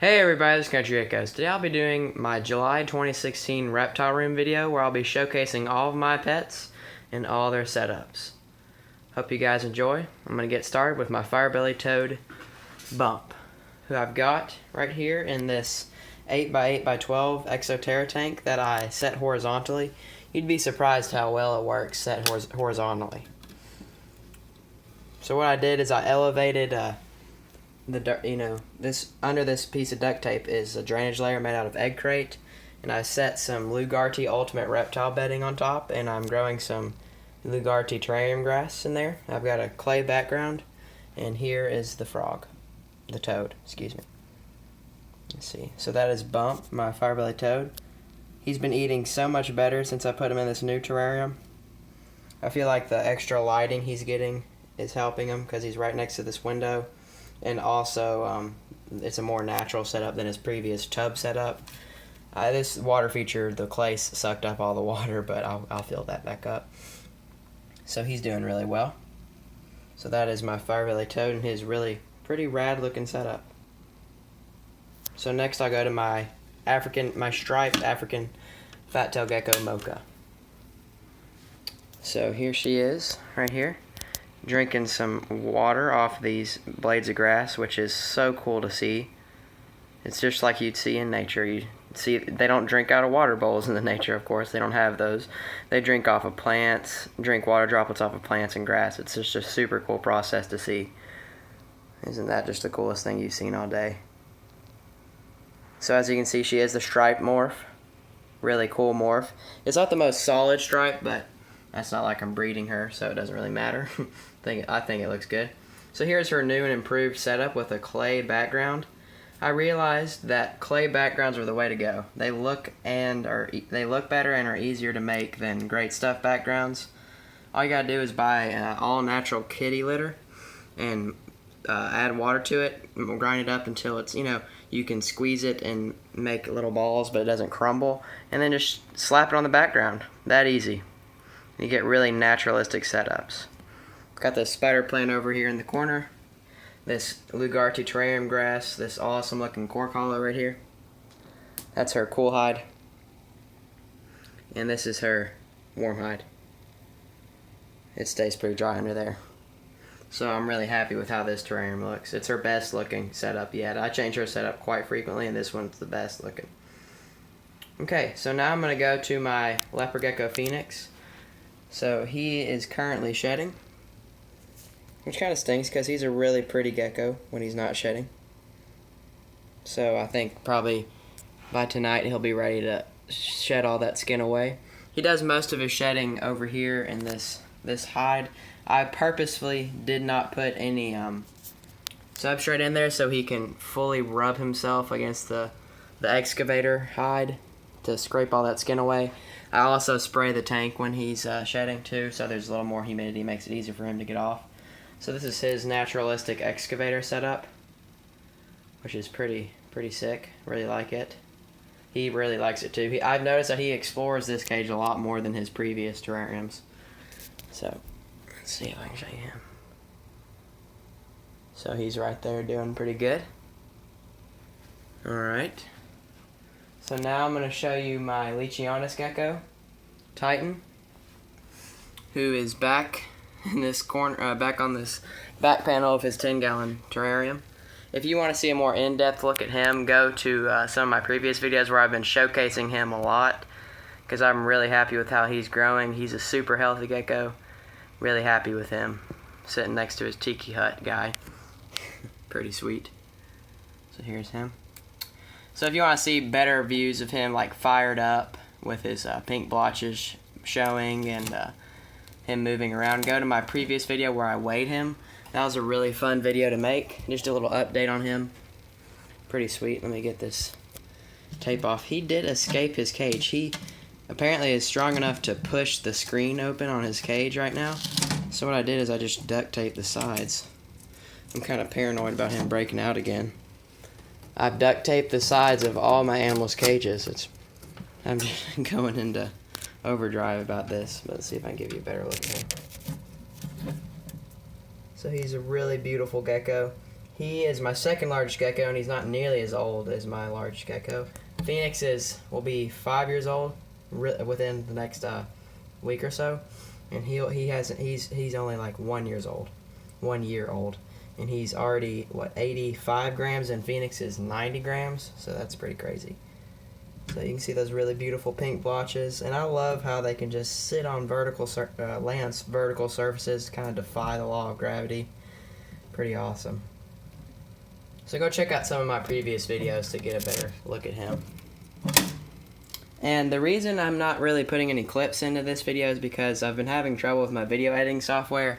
Hey everybody, this is Country Geckos. Today I'll be doing my July 2016 Reptile Room video where I'll be showcasing all of my pets and all their setups. Hope you guys enjoy. I'm going to get started with my Firebelly toad Bump, who I've got right here in this 8x8x12 Exoterra tank that I set horizontally. You'd be surprised how well it works set horizontally. So what I did is I elevated this under this piece of duct tape is a drainage layer made out of egg crate, and I set some Lugarty Ultimate Reptile bedding on top, and I'm growing some Lugarty terrarium grass in there. I've got a clay background, and here is the toad, excuse me. Let's see, so that is Bump, my Firebelly toad. He's been eating so much better since I put him in this new terrarium. I feel like the extra lighting he's getting is helping him because he's right next to this window. And also, it's a more natural setup than his previous tub setup. This water feature, the clay sucked up all the water, but I'll fill that back up. So he's doing really well. So that is my Firebelly toad and his really pretty rad looking setup. So next I'll go to my striped African fat-tailed gecko Mocha. So here she is, right here, drinking some water off these blades of grass, which is so cool to see. It's just like you'd see in nature. You see, they don't drink out of water bowls in the nature, of course. They don't have those. They drink off of plants, drink water droplets off of plants and grass. It's just a super cool process to see. Isn't that just the coolest thing you've seen all day? So as you can see, she is the striped morph. Really cool morph. It's not the most solid stripe, but that's not like I'm breeding her, so it doesn't really matter. I think it looks good. So here's her new and improved setup with a clay background. I realized that clay backgrounds are the way to go. They look better and are easier to make than great stuff backgrounds. All you gotta do is buy an all-natural kitty litter and add water to it. And we'll grind it up until it's, you can squeeze it and make little balls, but it doesn't crumble. And then just slap it on the background. That easy. You get really naturalistic setups. Got this spider plant over here in the corner. This Lugarty terrarium grass. This awesome looking cork hollow right here. That's her cool hide. And this is her warm hide. It stays pretty dry under there. So I'm really happy with how this terrarium looks. It's her best looking setup yet. I change her setup quite frequently, and this one's the best looking. Okay, so now I'm going to go to my leopard gecko Phoenix. So he is currently shedding, which kind of stinks because he's a really pretty gecko when he's not shedding. So I think probably by tonight he'll be ready to shed all that skin away. He does most of his shedding over here in this hide. I purposefully did not put any substrate in there so he can fully rub himself against the excavator hide to scrape all that skin away. I also spray the tank when he's shedding too, so there's a little more humidity, makes it easier for him to get off. So this is his naturalistic excavator setup, which is pretty sick. Really like it. He really likes it too. I've noticed that he explores this cage a lot more than his previous terrariums. So let's see if I can show you him. So he's right there doing pretty good. Alright. So now I'm going to show you my Leachianus gecko, Titan, who is back in this corner, back on this back panel of his 10-gallon terrarium. If you want to see a more in-depth look at him, go to some of my previous videos where I've been showcasing him a lot, because I'm really happy with how he's growing. He's a super healthy gecko. Really happy with him. Sitting next to his tiki hut guy. Pretty sweet. So here's him. So if you want to see better views of him, like fired up with his pink blotches showing and him moving around, go to my previous video where I weighed him. That was a really fun video to make. Just a little update on him. Pretty sweet. Let me get this tape off. He did escape his cage. He apparently is strong enough to push the screen open on his cage right now. So what I did is I just duct taped the sides. I'm kind of paranoid about him breaking out again. I've duct taped the sides of all my animals' cages. I'm just going into overdrive about this, but let's see if I can give you a better look at him. So he's a really beautiful gecko. He is my second largest gecko, and he's not nearly as old as my largest gecko. Phoenix will be 5 years old within the next week or so, and he's only like 1 year old, and he's already 85 grams, and Phoenix is 90 grams, so that's pretty crazy. So you can see those really beautiful pink blotches, and I love how they can just sit on vertical surfaces, kind of defy the law of gravity. Pretty awesome. So go check out some of my previous videos to get a better look at him. And the reason I'm not really putting any clips into this video is because I've been having trouble with my video editing software,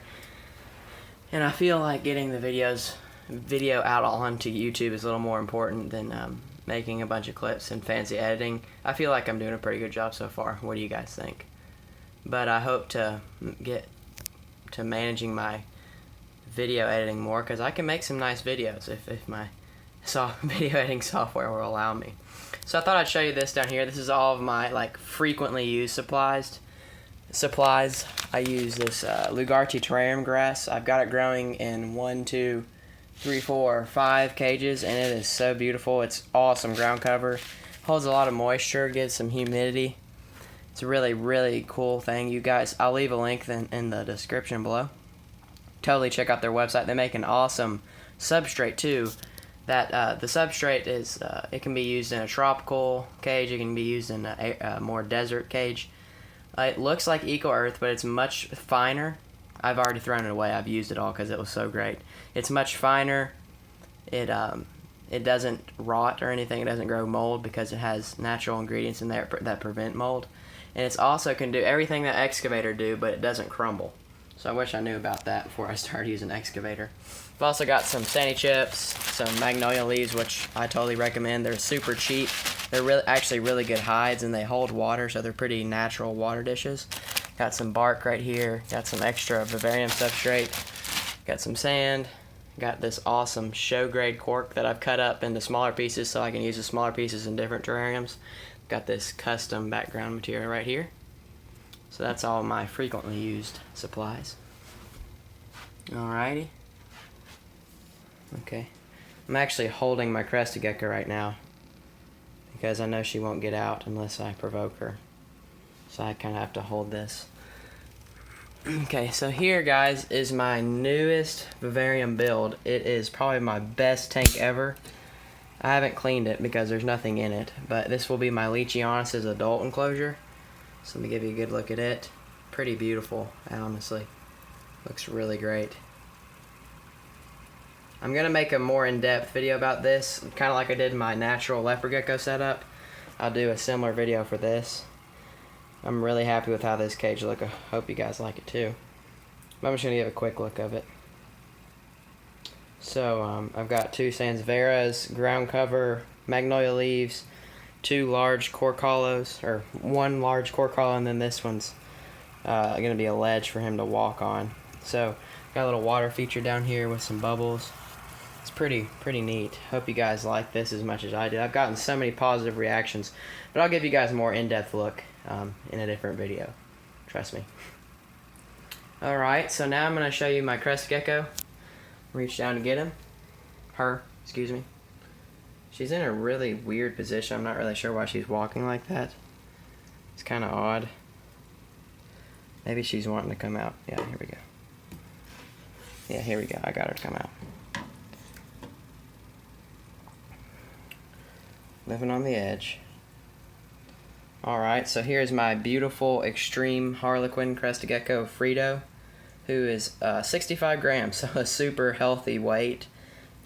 and I feel like getting the video out onto YouTube is a little more important than making a bunch of clips and fancy editing. I feel like I'm doing a pretty good job so far. What do you guys think? But I hope to get to managing my video editing more, because I can make some nice videos if my video editing software will allow me. So I thought I'd show you this down here. This is all of my frequently used supplies. I use this Lugarti terrarium grass. I've got it growing in 1, 2, 3, 4, 5 cages, and it is so beautiful. It's awesome ground cover. Holds a lot of moisture, gives some humidity. It's a really, really cool thing. You guys, I'll leave a link in the description below. Totally check out their website. They make an awesome substrate too. That the substrate is it can be used in a tropical cage. It can be used in a more desert cage. It looks like Eco Earth, but it's much finer. I've already thrown it away. I've used it all because it was so great. It's much finer. It doesn't rot or anything. It doesn't grow mold because it has natural ingredients in there that prevent mold. And it's also can do everything that excavator do, but it doesn't crumble. So I wish I knew about that before I started using excavator. I've also got some sandy chips, some magnolia leaves, which I totally recommend. They're super cheap. They're actually really good hides, and they hold water, so they're pretty natural water dishes. Got some bark right here. Got some extra vivarium substrate. Got some sand. Got this awesome show grade cork that I've cut up into smaller pieces so I can use the smaller pieces in different terrariums. Got this custom background material right here. So that's all my frequently used supplies. Alrighty. Okay. I'm actually holding my crested gecko right now because I know she won't get out unless I provoke her. So I kind of have to hold this. Okay, so here, guys, is my newest vivarium build. It is probably my best tank ever. I haven't cleaned it because there's nothing in it, but this will be my Leachianus' adult enclosure. So let me give you a good look at it. Pretty beautiful, honestly. Looks really great. I'm going to make a more in-depth video about this, kind of like I did my natural leopard gecko setup. I'll do a similar video for this. I'm really happy with how this cage looks. I hope you guys like it too. I'm just going to give a quick look of it. So I've got 2 Sansevieras, ground cover, magnolia leaves, 2 large corcollos, or 1 large corcollo, and then this one's going to be a ledge for him to walk on. So got a little water feature down here with some bubbles. It's pretty neat. Hope you guys like this as much as I did. I've gotten so many positive reactions, but I'll give you guys a more in-depth look in a different video. Trust me. Alright, so now I'm going to show you my crested gecko. Reach down to get him. Excuse me. She's in a really weird position. I'm not really sure why she's walking like that. It's kind of odd. Maybe she's wanting to come out. Yeah, here we go. Yeah, here we go. I got her to come out. Living on the edge. Alright, so here's my beautiful extreme harlequin crested gecko, Frito, who is 65 grams, so a super healthy weight.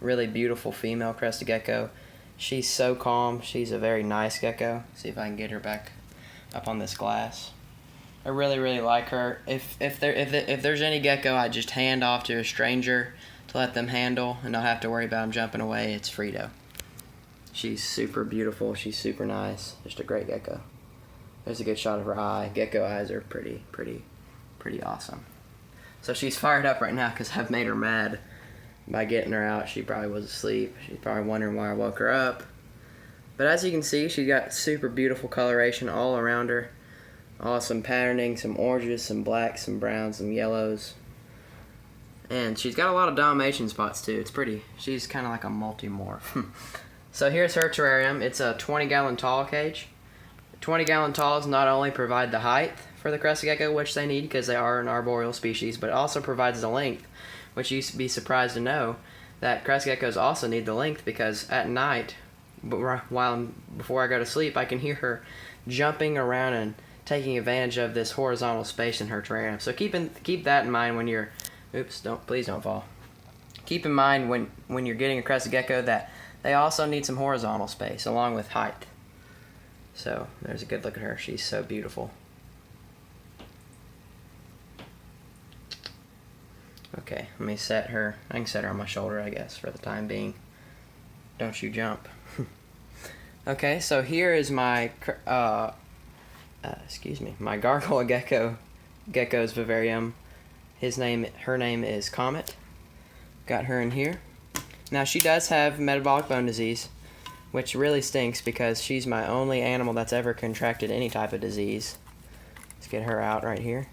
Really beautiful female crested gecko. She's so calm. She's a very nice gecko. See if I can get her back up on this glass. I really like her. If there's any gecko I just hand off to a stranger to let them handle and not have to worry about them jumping away, it's Frito. She's super beautiful. She's super nice. Just a great gecko. There's a good shot of her eye. Gecko eyes are pretty awesome. So she's fired up right now because I've made her mad by getting her out. She probably was asleep. She's probably wondering why I woke her up. But as you can see, she's got super beautiful coloration all around her. Awesome patterning, some oranges, some blacks, some browns, some yellows. And she's got a lot of Dalmatian spots too. It's pretty. She's kind of like a multi-morph. So here's her terrarium. It's a 20-gallon tall cage. 20-gallon talls not only provide the height for the crested gecko, which they need because they are an arboreal species, but it also provides the length, which you'd be surprised to know that crested geckos also need the length, because at night, before I go to sleep, I can hear her jumping around and taking advantage of this horizontal space in her terrarium. So keep that in mind when you're, please don't fall. Keep in mind when you're getting a crested gecko that they also need some horizontal space along with height. So there's a good look at her. She's so beautiful. Okay, let me set her. I can set her on my shoulder, I guess, for the time being. Don't you jump. Okay, so here is my my gargoyle gecko's vivarium. Her name is Comet. Got her in here. Now she does have metabolic bone disease, which really stinks because she's my only animal that's ever contracted any type of disease. Let's get her out right here.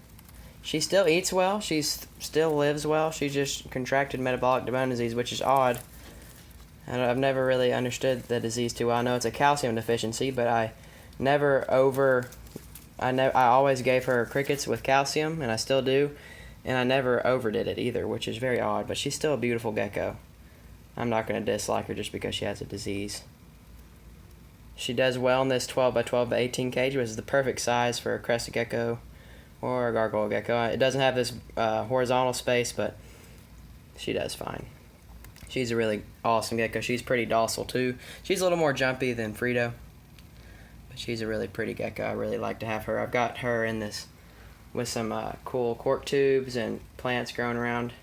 She still eats well. She still lives well. She just contracted metabolic bone disease, which is odd. I've never really understood the disease too well. I know it's a calcium deficiency, but I always gave her crickets with calcium, and I still do, and I never overdid it either, which is very odd. But she's still a beautiful gecko. I'm not going to dislike her just because she has a disease. She does well in this 12 by 12 by 18 cage, which is the perfect size for a crested gecko or a gargoyle gecko. It doesn't have this horizontal space, but she does fine. She's a really awesome gecko. She's pretty docile too. She's a little more jumpy than Frito, but she's a really pretty gecko. I really like to have her. I've got her in this with some cool cork tubes and plants growing around.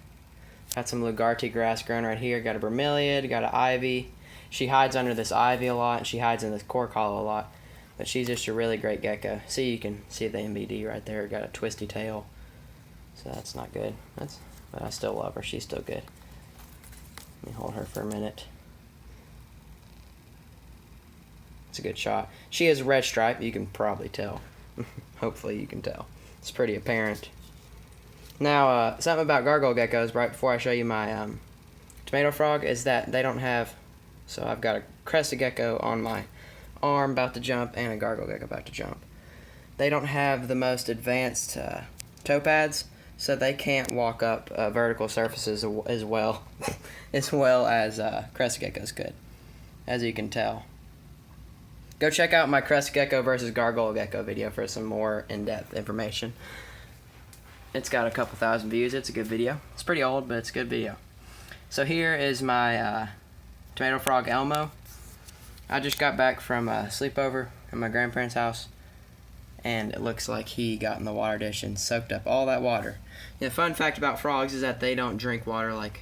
Got some Lugarte grass growing right here. Got a bromeliad, got an ivy. She hides under this ivy a lot, and she hides in this cork hollow a lot. But she's just a really great gecko. See, you can see the MBD right there. Got a twisty tail, so that's not good. But I still love her. She's still good. Let me hold her for a minute. It's a good shot. She is red stripe. You can probably tell. Hopefully you can tell. It's pretty apparent. Now, something about gargoyle geckos, right before I show you my tomato frog, is that they don't have... So I've got a crested gecko on my arm about to jump and a gargoyle gecko about to jump. They don't have the most advanced toe pads, so they can't walk up vertical surfaces as well as crested geckos could, as you can tell. Go check out my crested gecko versus gargoyle gecko video for some more in-depth information. It's got a couple thousand views. It's a good video. It's pretty old, but it's a good video. So here is my tomato frog Elmo. I just got back from a sleepover at my grandparents' house, and it looks like he got in the water dish and soaked up all that water. The fun fact about frogs is that they don't drink water like,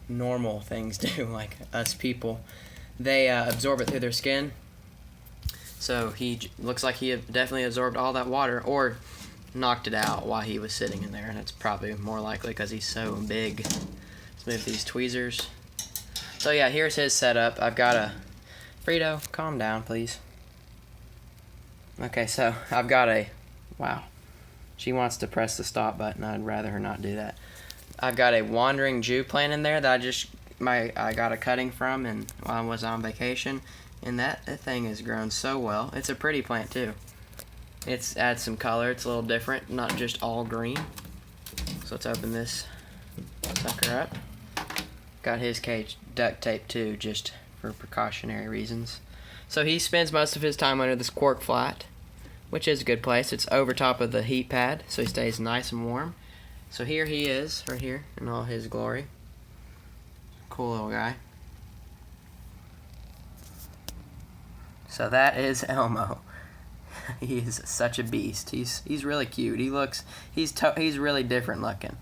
normal things do, like us people. They absorb it through their skin. So he looks like he definitely absorbed all that water, or knocked it out while he was sitting in there, and it's probably more likely because he's so big. Let's move these tweezers. So yeah, here's his setup. I've got a... Frito, calm down, please. Okay, so I've got a... Wow. She wants to press the stop button. I'd rather her not do that. I've got a wandering Jew plant in there that I got a cutting from and while I was on vacation, and that thing has grown so well. It's a pretty plant too. It's adds some color. It's a little different, not just all green. So let's open this sucker up. Got his cage duct tape too, just for precautionary reasons. So he spends most of his time under this cork flat, which is a good place. It's over top of the heat pad, so he stays nice and warm. So here he is, right here, in all his glory. Cool little guy. So that is Elmo. He is such a beast. He's really cute. He's really different looking.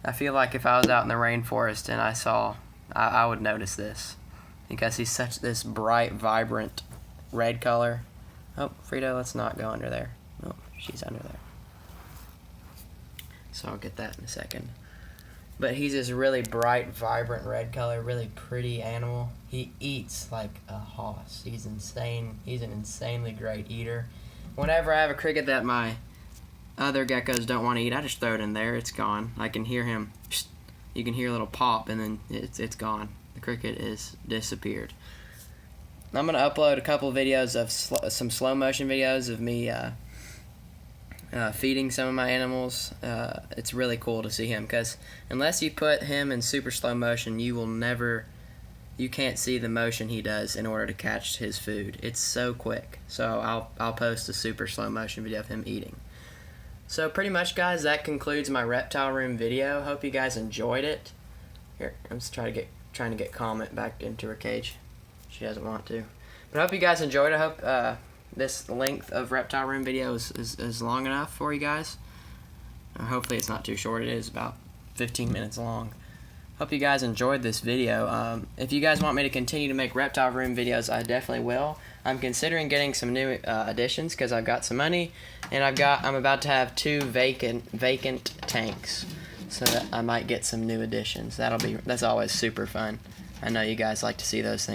I feel like if I was out in the rainforest and I would notice this, because he's such this bright, vibrant red color. Oh, Frito, let's not go under there. Oh, she's under there. So I'll get that in a second. But he's this really bright, vibrant red color, really pretty animal. He eats like a hoss. He's insane. He's an insanely great eater. Whenever I have a cricket that my other geckos don't want to eat, I just throw it in there. It's gone. I can hear him. You can hear a little pop, and then it's gone. The cricket is disappeared. I'm going to upload a couple of videos of some slow motion videos of me feeding some of my animals. It's really cool to see him, because unless you put him in super slow motion, you can't see the motion he does in order to catch his food. It's so quick. So I'll post a super slow motion video of him eating. So pretty much, guys, that concludes my reptile room video. Hope you guys enjoyed it. Here, I'm just trying to get Comet back into her cage. She doesn't want to. But I hope you guys enjoyed it. I hope this length of reptile room video is long enough for you guys. Hopefully it's not too short. It is about 15 minutes long. Hope you guys enjoyed this video. If you guys want me to continue to make reptile room videos, I definitely will. I'm considering getting some new additions because I've got some money, and I'm about to have 2 vacant tanks, so that I might get some new additions. That's always super fun. I know you guys like to see those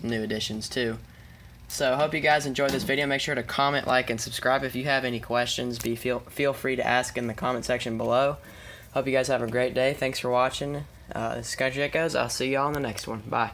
new additions too. So I hope you guys enjoyed this video. Make sure to comment, like, and subscribe. If you have any questions, feel free to ask in the comment section below. Hope you guys have a great day. Thanks for watching. This is Country Geckos. I'll see y'all in the next one. Bye.